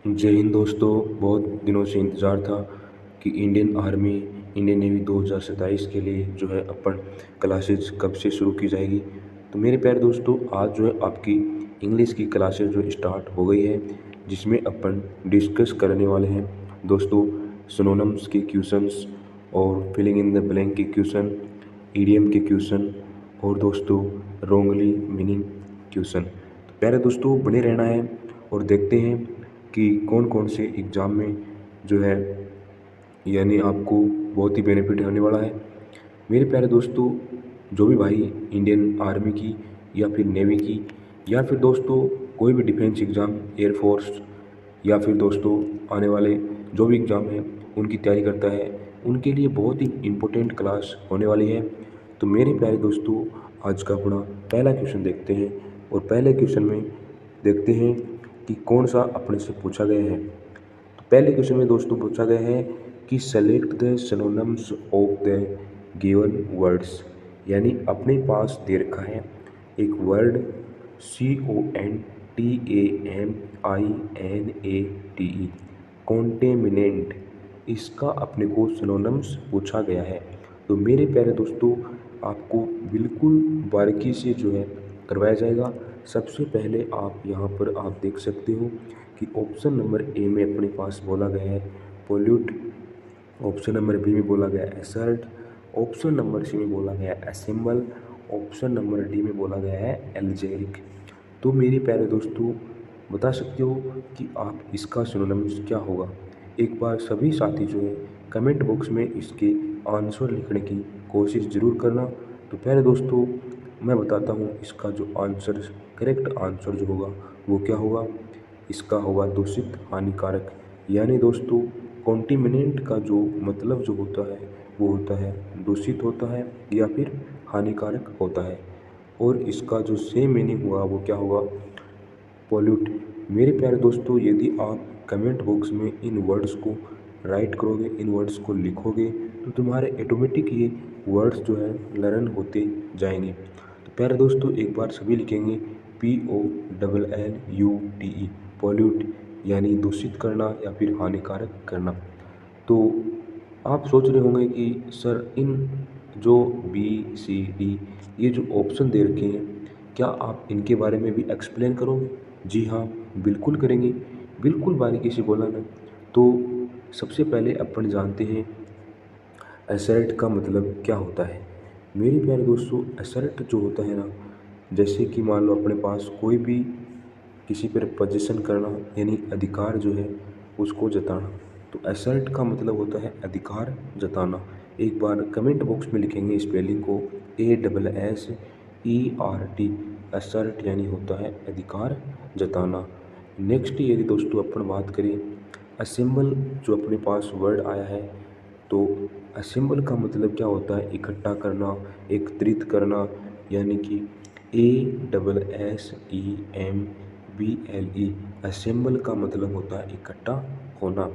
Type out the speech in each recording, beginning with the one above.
जय हिंद दोस्तों। बहुत दिनों से इंतज़ार था कि इंडियन आर्मी इंडियन नेवी 2027 के लिए जो है अपन क्लासेज कब से शुरू की जाएगी। तो मेरे प्यारे दोस्तों, आज जो है आपकी इंग्लिश की क्लासेज जो स्टार्ट हो गई है, जिसमें अपन डिस्कस करने वाले हैं दोस्तों सिनोनिम्स के क्वेश्चंस और फिलिंग इन द ब्लैंक के क्वेश्चन, ईडियम के क्वेश्चन और दोस्तों रोंगली मीनिंग क्वेश्चन। तो प्यारे दोस्तों, बने रहना है और देखते हैं कि कौन कौन से एग्ज़ाम में जो है यानी आपको बहुत ही बेनिफिट होने वाला है। मेरे प्यारे दोस्तों, जो भी भाई इंडियन आर्मी की या फिर नेवी की या फिर दोस्तों कोई भी डिफेंस एग्ज़ाम, एयरफोर्स या फिर दोस्तों आने वाले जो भी एग्ज़ाम है उनकी तैयारी करता है, उनके लिए बहुत ही इम्पोर्टेंट क्लास होने वाली है। तो मेरे प्यारे दोस्तों, आज का अपना पहला क्वेश्चन देखते हैं और पहले क्वेश्चन में देखते हैं कि कौन सा अपने से पूछा गया है। तो पहले क्वेश्चन में दोस्तों पूछा गया है कि select the synonyms of the given words, यानी अपने पास दे रखा है एक वर्ड CONTAMINATE कॉन्टेमिनेंट, इसका अपने को सिनोनिम्स पूछा गया है। तो मेरे प्यारे दोस्तों, आपको बिल्कुल बारीकी से जो है करवाया जाएगा। सबसे पहले आप यहाँ पर आप देख सकते हो कि ऑप्शन नंबर ए में अपने पास बोला गया है पोल्यूट, ऑप्शन नंबर बी में बोला गया है असर्ट, ऑप्शन नंबर सी में बोला गया है असेंबल, ऑप्शन नंबर डी में बोला गया है एल्जेरिक। तो मेरे प्यारे दोस्तों, बता सकते हो कि आप इसका सिनोनिम्स क्या होगा। एक बार सभी साथी जो है कमेंट बॉक्स में इसके आंसर लिखने की कोशिश ज़रूर करना। तो प्यारे दोस्तों, मैं बताता हूँ इसका जो आंसर, करेक्ट आंसर जो होगा वो क्या होगा। इसका होगा दूषित, हानिकारक, यानी दोस्तों कॉन्टिमिनेंट का जो मतलब जो होता है वो होता है दूषित होता है या फिर हानिकारक होता है। और इसका जो सेम मीनिंग हुआ वो क्या होगा, पॉल्यूट। मेरे प्यारे दोस्तों, यदि आप कमेंट बॉक्स में इन वर्ड्स को राइट करोगे, इन वर्ड्स को लिखोगे, तो तुम्हारे ऑटोमेटिक ये वर्ड्स जो है लर्न होते जाएंगे। तो प्यारे दोस्तों, एक बार सभी लिखेंगे POLLUTE, पॉल्यूट, यानी दूषित करना या फिर हानिकारक करना। तो आप सोच रहे होंगे कि सर इन जो BCD ये जो ऑप्शन दे रखे हैं, क्या आप इनके बारे में भी एक्सप्लेन करोगे। जी हाँ, बिल्कुल करेंगे, बिल्कुल बारीकी से बोला ना। तो सबसे पहले अपन जानते हैं असर्ट का मतलब क्या होता है। मेरे प्यारे दोस्तों, असर्ट जो होता है ना, जैसे कि मान लो अपने पास कोई भी किसी पर पोजीशन करना, यानी अधिकार जो है उसको जताना। तो असर्ट का मतलब होता है अधिकार जताना। एक बार कमेंट बॉक्स में लिखेंगे स्पेलिंग को ASSERT, असर्ट यानी होता है अधिकार जताना। नेक्स्ट यदि दोस्तों अपन बात करें असेंबल, जो अपने पास वर्ड आया है, तो असेंबल का मतलब क्या होता है, इकट्ठा करना, एकत्रित करना, यानी कि ASSEMBLE, असेंबल का मतलब होता है इकट्ठा होना।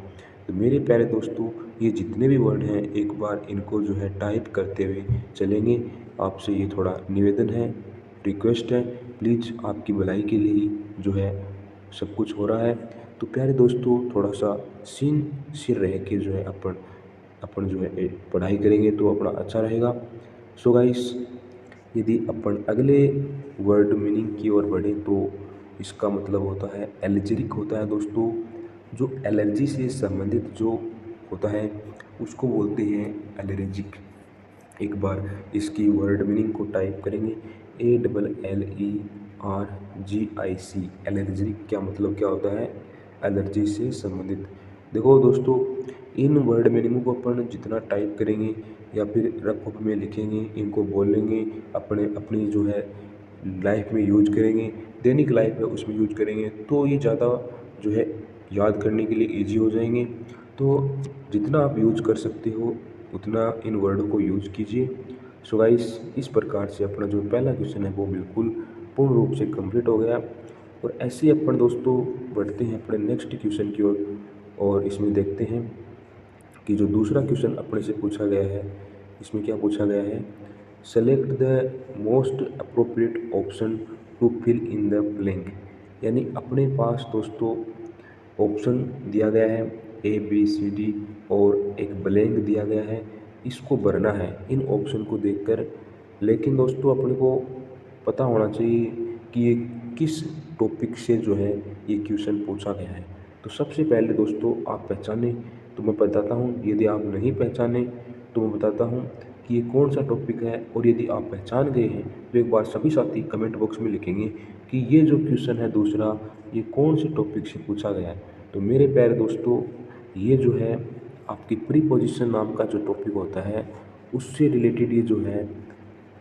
तो मेरे प्यारे दोस्तों, ये जितने भी वर्ड हैं एक बार इनको जो है टाइप करते हुए चलेंगे। आपसे ये थोड़ा निवेदन है, रिक्वेस्ट है, प्लीज़ आपकी भलाई के लिए जो है सब कुछ हो रहा है। तो प्यारे दोस्तों, थोड़ा सा सीन सिर रह के जो है अपन अपन जो है पढ़ाई करेंगे तो अपना अच्छा रहेगा। सो गाइस, यदि अपन अगले वर्ड मीनिंग की ओर बढ़ें तो इसका मतलब होता है एलर्जिक होता है दोस्तों। जो एलर्जी से संबंधित जो होता है उसको बोलते हैं एलर्जिक। एक बार इसकी वर्ड मीनिंग को टाइप करेंगे ALLERGIC, एलर्जिक क्या मतलब क्या होता है, एलर्जी से संबंधित। देखो दोस्तों, इन वर्ड मीनिंग को अपन जितना टाइप करेंगे या फिर रफ बुक में लिखेंगे, इनको बोलेंगे, अपने अपनी जो है लाइफ में यूज करेंगे, दैनिक लाइफ है उसमें यूज करेंगे, तो ये ज़्यादा जो है याद करने के लिए ईजी हो जाएंगे। तो जितना आप यूज कर सकते हो उतना इन वर्डों को यूज कीजिए। सो गाइस, इस प्रकार से अपना जो पहला क्वेश्चन है वो बिल्कुल पूर्ण रूप से कंप्लीट हो गया। और ऐसे ही अपन दोस्तों बढ़ते हैं अपने नेक्स्ट क्वेश्चन की ओर। और इसमें देखते हैं कि जो दूसरा क्वेश्चन अपने से पूछा गया है, इसमें क्या पूछा गया है, select the most appropriate option to fill in the blank, यानी अपने पास दोस्तों ऑप्शन दिया गया है ए बी सी डी और एक ब्लैंक दिया गया है, इसको भरना है इन ऑप्शन को देखकर। लेकिन दोस्तों अपने को पता होना चाहिए कि ये किस टॉपिक से जो है ये क्वेश्चन पूछा गया है। तो सबसे पहले दोस्तों आप पहचाने तो मैं बताता हूँ, यदि आप नहीं पहचाने तो मैं बताता हूँ कि ये कौन सा टॉपिक है। और यदि आप पहचान गए हैं तो एक बार सभी साथी कमेंट बॉक्स में लिखेंगे कि ये जो क्वेश्चन है दूसरा, ये कौन से टॉपिक से पूछा गया है। तो मेरे प्यारे दोस्तों, ये जो है आपकी प्रीपोजिशन नाम का जो टॉपिक होता है उससे रिलेटेड ये जो है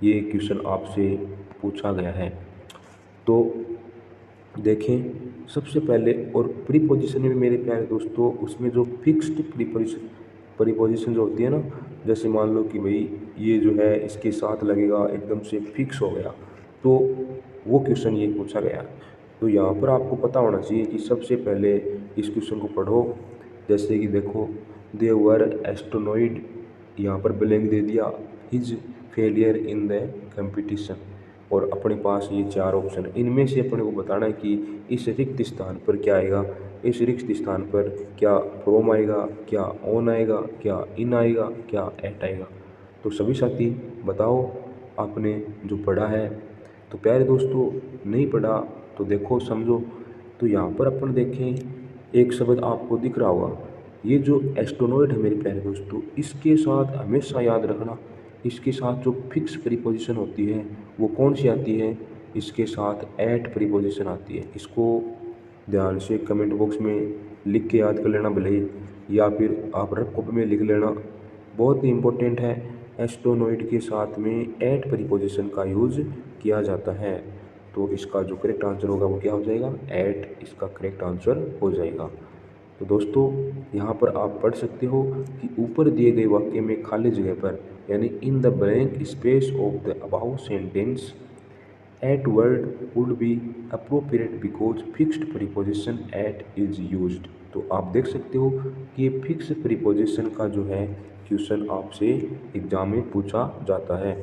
ये क्वेश्चन आपसे पूछा गया है। तो देखें सबसे पहले, और प्रीपोजिशन में मेरे प्यारे दोस्तों उसमें जो फिक्स्ड प्रीपोजिशन जो होती है ना, जैसे मान लो कि भाई ये जो है इसके साथ लगेगा, एकदम से फिक्स हो गया, तो वो क्वेश्चन ये पूछा गया। तो यहाँ पर आपको पता होना चाहिए कि सबसे पहले इस क्वेश्चन को पढ़ो। जैसे कि देखो, दे वर एस्ट्रोनॉइड, यहाँ पर ब्लैंक दे दिया, his failure in the competition, और अपने पास ये चार ऑप्शन है, इनमें से अपने को बताना है कि इस रिक्त स्थान पर क्या आएगा। इस रिक्त स्थान पर क्या फ्रॉम आएगा, क्या ऑन आएगा, क्या इन आएगा, क्या एट आएगा। तो सभी साथी बताओ आपने जो पढ़ा है। तो प्यारे दोस्तों नहीं पढ़ा तो देखो समझो। तो यहाँ पर अपन देखें एक शब्द आपको दिख रहा होगा, ये जो एस्ट्रोनॉइड है मेरे प्यारे दोस्तों, इसके साथ हमेशा याद रखना, इसके साथ जो फिक्स प्रीपोजिशन होती है वो कौन सी आती है, इसके साथ एट प्रीपोजिशन आती है। इसको ध्यान से कमेंट बॉक्स में लिख के याद कर लेना भले ही, या फिर आप रफ कॉपी में लिख लेना, बहुत ही इम्पोर्टेंट है। एस्ट्रोनॉइड के साथ में एट प्रीपोजिशन का यूज़ किया जाता है। तो इसका जो करेक्ट आंसर होगा वो क्या हो जाएगा, एट इसका करेक्ट आंसर हो जाएगा। तो दोस्तों यहाँ पर आप पढ़ सकते हो कि ऊपर दिए गए वाक्य में खाली जगह पर, यानी in the blank space of the about sentence, at word would be appropriate because fixed preposition at is used. तो आप देख सकते हो कि ये फिक्स प्रीपोजिशन का जो है क्वेश्चन आपसे एग्जाम में पूछा जाता है,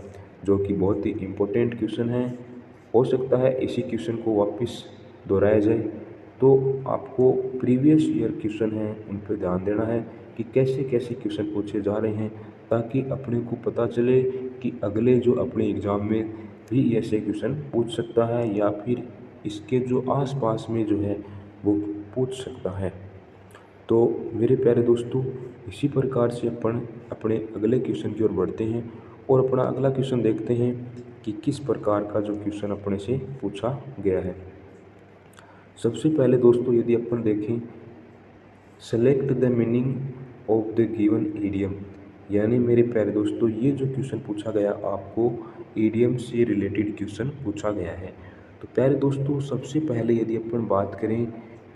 जो कि बहुत ही इम्पोर्टेंट क्वेश्चन है। हो सकता है इसी क्वेश्चन को वापस दोहराया जाए। तो आपको प्रीवियस ईयर क्वेश्चन हैं उन पर ध्यान देना है कि कैसे कैसे क्वेश्चन पूछे जा रहे हैं, ताकि अपने को पता चले कि अगले जो अपने एग्ज़ाम में भी ऐसे क्वेश्चन पूछ सकता है, या फिर इसके जो आसपास में जो है वो पूछ सकता है। तो मेरे प्यारे दोस्तों इसी प्रकार से अपन अपने अगले क्वेश्चन की ओर बढ़ते हैं और अपना अगला क्वेश्चन देखते हैं कि किस प्रकार का जो क्वेश्चन अपने से पूछा गया है। सबसे पहले दोस्तों यदि अपन देखें, select the meaning of the given idiom, यानी मेरे प्यारे दोस्तों ये जो क्वेश्चन पूछा गया आपको ईडियम से रिलेटेड क्वेश्चन पूछा गया है। तो प्यारे दोस्तों सबसे पहले यदि अपन बात करें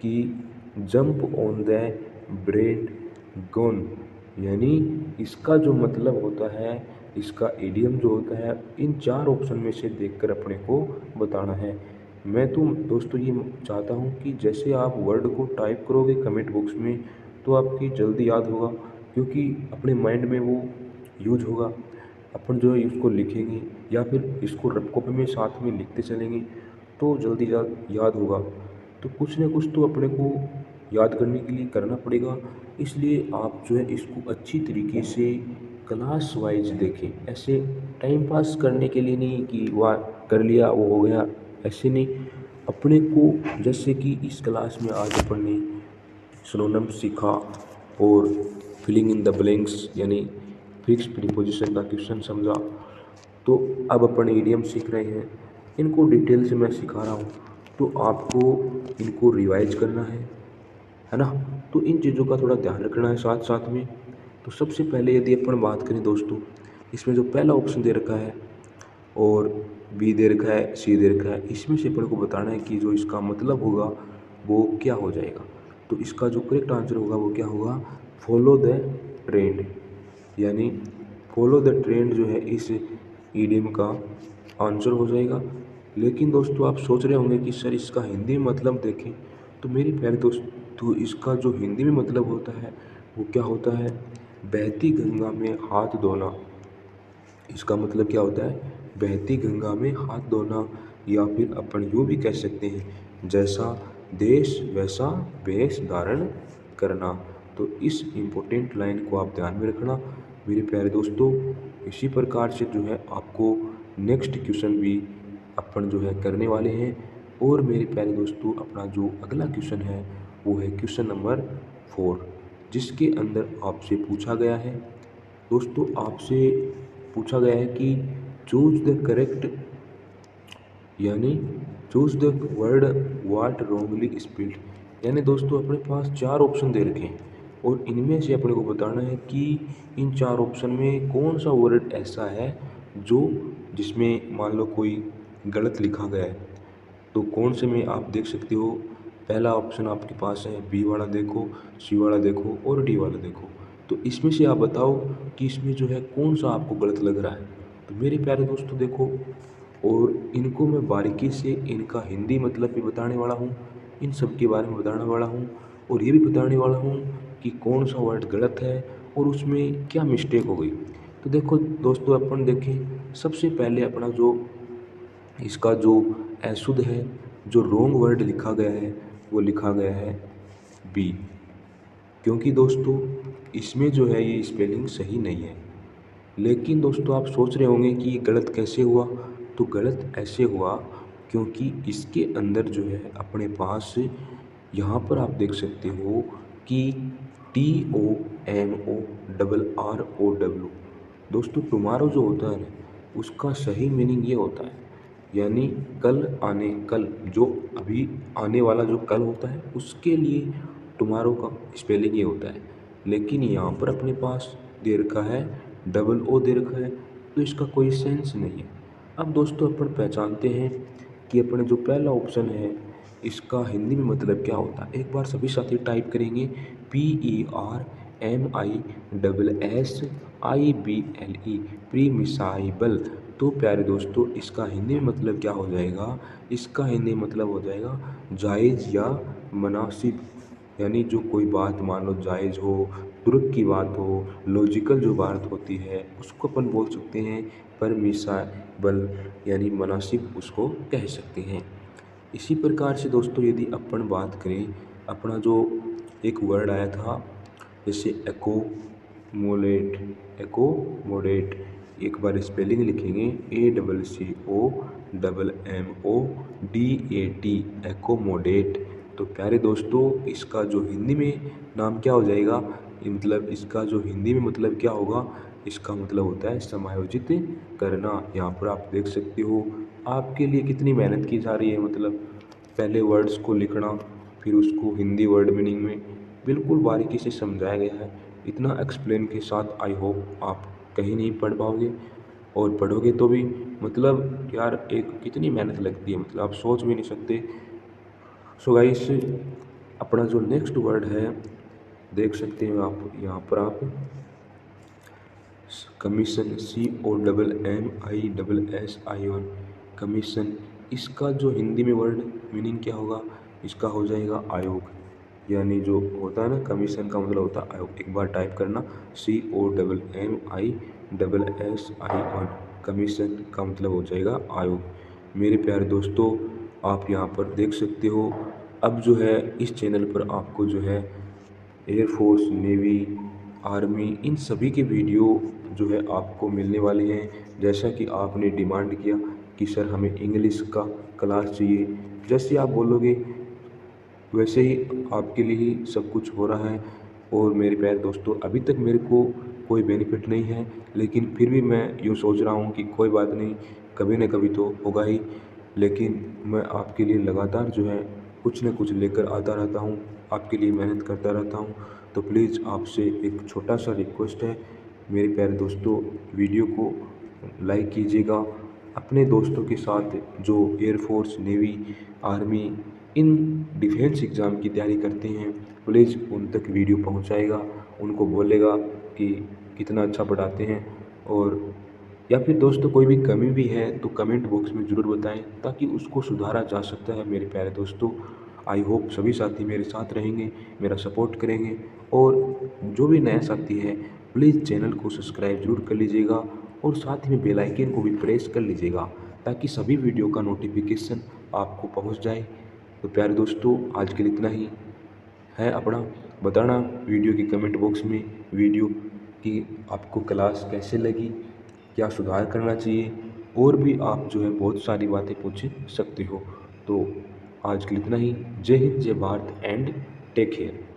कि jump on the bread gun, यानी इसका जो मतलब होता है, इसका ईडियम जो होता है, इन चार ऑप्शन में से देखकर अपने को बताना है। मैं तो दोस्तों ये चाहता हूँ कि जैसे आप वर्ड को टाइप करोगे कमेंट बॉक्स में तो आपकी जल्दी याद होगा, क्योंकि अपने माइंड में वो यूज होगा। अपन जो है इसको लिखेंगे या फिर इसको रफ कॉपी में साथ में लिखते चलेंगे तो जल्दी याद होगा। तो कुछ ना कुछ तो अपने को याद करने के लिए करना पड़ेगा, इसलिए आप जो है इसको अच्छी तरीके से क्लास वाइज देखें। ऐसे टाइम पास करने के लिए नहीं कि वाह कर लिया वो हो गया, ऐसे नहीं। अपने को जैसे कि इस क्लास में आज अपन ने सिनोनिम सीखा और फिलिंग इन द ब्लैंक्स यानी फिक्स प्रीपोजिशन का क्वेश्चन समझा, तो अब अपन ईडियम सीख रहे हैं, इनको डिटेल से मैं सिखा रहा हूँ, तो आपको इनको रिवाइज करना है ना। तो इन चीज़ों का थोड़ा ध्यान रखना है साथ साथ में। तो सबसे पहले यदि अपन बात करें दोस्तों, इसमें जो पहला ऑप्शन दे रखा है और बी दे रखा है, सी दे रखा है, इसमें से अपन को बताना है कि जो इसका मतलब होगा वो क्या हो जाएगा। तो इसका जो करेक्ट आंसर होगा वो क्या होगा, फॉलो द ट्रेंड, यानी फॉलो द ट्रेंड जो है इस ईडियम का आंसर हो जाएगा। लेकिन दोस्तों आप सोच रहे होंगे कि सर इसका हिंदी में मतलब देखें, तो मेरे प्यारे दोस्तों इसका जो हिंदी में मतलब होता है वो क्या होता है, बहती गंगा में हाथ धोना। इसका मतलब क्या होता है, बहती गंगा में हाथ धोना, या फिर अपन यूँ भी कह सकते हैं जैसा देश वैसा वेश धारण करना। तो इस इम्पोर्टेंट लाइन को आप ध्यान में रखना मेरे प्यारे दोस्तों। इसी प्रकार से जो है आपको नेक्स्ट क्वेश्चन भी अपन जो है करने वाले हैं। और मेरे प्यारे दोस्तों अपना जो अगला क्वेश्चन है वो है क्वेश्चन नंबर 4, जिसके अंदर आपसे पूछा गया है दोस्तों, आपसे पूछा गया है कि चूज द करेक्ट, यानी choose the word what wrongly spelled. यानी दोस्तों अपने पास 4 ऑप्शन दे रखे हैं और इनमें से अपने को बताना है कि इन 4 ऑप्शन में कौन सा वर्ड ऐसा है जो जिसमें मान लो कोई गलत लिखा गया है। तो कौन से में आप देख सकते हो, पहला ऑप्शन आपके पास है बी वाला देखो, सी वाला देखो और डी वाला देखो। तो इसमें से आप बताओ कि इसमें जो है कौन सा आपको गलत लग रहा है। तो मेरे प्यारे दोस्तों देखो, और इनको मैं बारीकी से इनका हिंदी मतलब भी बताने वाला हूँ, इन सब के बारे में बताने वाला हूँ और ये भी बताने वाला हूँ कि कौन सा वर्ड गलत है और उसमें क्या मिस्टेक हो गई। तो देखो दोस्तों अपन देखें, सबसे पहले अपना जो इसका जो अशुद्ध है, जो रॉन्ग वर्ड लिखा गया है वो लिखा गया है बी, क्योंकि दोस्तों इसमें जो है ये स्पेलिंग सही नहीं है। लेकिन दोस्तों आप सोच रहे होंगे कि ये गलत कैसे हुआ। तो गलत ऐसे हुआ क्योंकि इसके अंदर जो है अपने पास यहाँ पर आप देख सकते हो कि TOMORROW। दोस्तों टुमारो जो होता है ना, उसका सही मीनिंग ये होता है, यानी कल जो अभी आने वाला जो कल होता है उसके लिए टुमारो का स्पेलिंग ये होता है। लेकिन यहाँ पर अपने पास दे रखा है O दे रखा है, तो इसका कोई सेंस नहीं है। अब दोस्तों अपन पहचानते हैं कि अपने जो पहला ऑप्शन है इसका हिंदी में मतलब क्या होता है। एक बार सभी साथी टाइप करेंगे PERMISSIBLE, प्री मिसाइबल। तो प्यारे दोस्तों इसका हिंदी में मतलब क्या हो जाएगा, इसका हिंदी मतलब हो जाएगा जायज़ या मुनासिब। यानी जो कोई बात मान लो जायज़ हो, दुरुस्त की बात हो, लॉजिकल जो बात होती है उसको अपन बोल सकते हैं परमिसाइबल, यानी मुनासिब उसको कह सकते हैं। इसी प्रकार से दोस्तों यदि अपन बात करें, अपना जो एक वर्ड आया था जैसे एकोमोडेट, एक बार स्पेलिंग लिखेंगे ACCOMMODAT, एकोमोडेट। तो प्यारे दोस्तों इसका जो हिंदी में नाम क्या हो जाएगा, मतलब इसका जो हिंदी में मतलब क्या होगा, इसका मतलब होता है समायोजित करना। यहाँ पर आप देख सकते हो आपके लिए कितनी मेहनत की जा रही है, मतलब पहले वर्ड्स को लिखना फिर उसको हिंदी वर्ड मीनिंग में बिल्कुल बारीकी से समझाया गया है। इतना एक्सप्लेन के साथ आई होप आप कहीं नहीं पढ़ पाओगे, और पढ़ोगे तो भी मतलब यार एक कितनी मेहनत लगती है, मतलब आप सोच भी नहीं सकते। सो गाइस अपना जो नेक्स्ट वर्ड है देख सकते हैं आप, यहाँ पर आप कमीशन COMMISSION, कमीशन। इसका जो हिंदी में वर्ड मीनिंग क्या होगा, इसका हो जाएगा आयोग। यानी जो होता है ना कमीशन का मतलब होता है आयोग। एक बार टाइप करना COMMISSION, कमीशन का मतलब हो जाएगा आयोग। मेरे प्यारे दोस्तों आप यहाँ पर देख सकते हो, अब जो है इस चैनल पर आपको जो है एयरफोर्स, नेवी, आर्मी, इन सभी के वीडियो जो है आपको मिलने वाले हैं। जैसा कि आपने डिमांड किया कि सर हमें इंग्लिश का क्लास चाहिए, जैसे आप बोलोगे वैसे ही आपके लिए ही सब कुछ हो रहा है। और मेरे प्यारे दोस्तों अभी तक मेरे को कोई बेनिफिट नहीं है, लेकिन फिर भी मैं यूँ सोच रहा हूँ कि कोई बात नहीं, कभी न कभी तो होगा ही। लेकिन मैं आपके लिए लगातार जो है कुछ न कुछ लेकर आता रहता हूँ, आपके लिए मेहनत करता रहता हूँ। तो प्लीज़ आपसे एक छोटा सा रिक्वेस्ट है मेरे प्यारे दोस्तों, वीडियो को लाइक कीजिएगा। अपने दोस्तों के साथ जो air force, navy, army, in defence exam की तैयारी करते हैं प्लीज़ उन तक वीडियो पहुंचाएगा, उनको बोलेगा कि कितना अच्छा पढ़ाते हैं। और या फिर दोस्तों कोई भी कमी भी है तो कमेंट बॉक्स में ज़रूर बताएं ताकि उसको सुधारा जा सकता है। मेरे प्यारे दोस्तों आई होप सभी साथी मेरे साथ रहेंगे, मेरा सपोर्ट करेंगे। और जो भी नया साथी है प्लीज़ चैनल को सब्सक्राइब जरूर कर लीजिएगा और साथ ही में बेल आइकन को भी प्रेस कर लीजिएगा ताकि सभी वीडियो का नोटिफिकेशन आपको पहुंच जाए। तो प्यारे दोस्तों, आज के लिए इतना ही है अपना। बताना वीडियो की कमेंट बॉक्स में वीडियो की आपको क्लास कैसे लगी, क्या सुधार करना चाहिए, और भी आप जो है बहुत सारी बातें पूछ सकते हो। तो आज के लिए इतना ही। जय हिंद, जय भारत एंड टेक केयर।